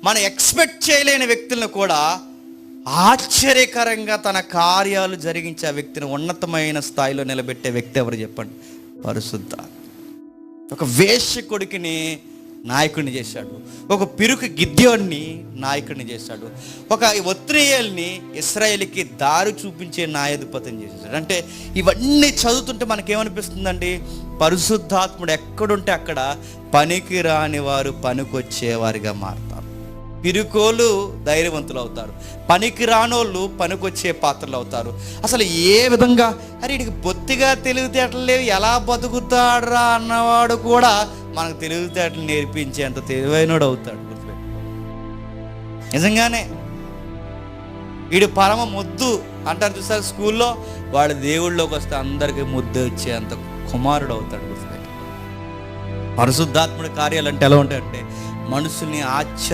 మనం ఎక్స్పెక్ట్ చేయలేని వ్యక్తులను కూడా ఆశ్చర్యకరంగా తన కార్యాలు జరిగించే ఆ వ్యక్తిని ఉన్నతమైన స్థాయిలో నిలబెట్టే వ్యక్తి ఎవరు చెప్పండి? పరిశుద్ధ. ఒక వేశ్య కొడుకుని నాయకుడిని చేశాడు, ఒక పిరుకు గిద్యోన్ని నాయకుడిని చేశాడు, ఒక ఒత్నియేల్ని ఇశ్రాయేలుకి దారి చూపించే న్యాయాధిపతిని చేశాడు. అంటే ఇవన్నీ చదువుతుంటే మనకేమనిపిస్తుందండి? పరిశుద్ధాత్ముడు ఎక్కడుంటే అక్కడ పనికి రాని వారు పనికొచ్చేవారిగా మారుతారు. పిరుకోళ్ళు ధైర్యవంతులు అవుతారు, పనికి రానోళ్ళు పనికొచ్చే పాత్రలు అవుతారు. అసలు ఏ విధంగా అరే వీడికి బొత్తిగా తెలివితేటలు లేవు, ఎలా బతుకుతాడ్రా అన్నవాడు కూడా మనకు తెలివితేటలు నేర్పించేంత తెలివైనడు అవుతాడు. నిజంగానే వీడు పరమ ముద్దు అంటారు చూసారు స్కూల్లో, వాడు దేవుళ్ళలోకి వస్తే అందరికీ ముద్దు వచ్చేంత కుమారుడు అవుతాడు. పరిశుద్ధాత్ముడి కార్యాలు అంటే ఎలా ఉంటాయంటే మనుషుల్ని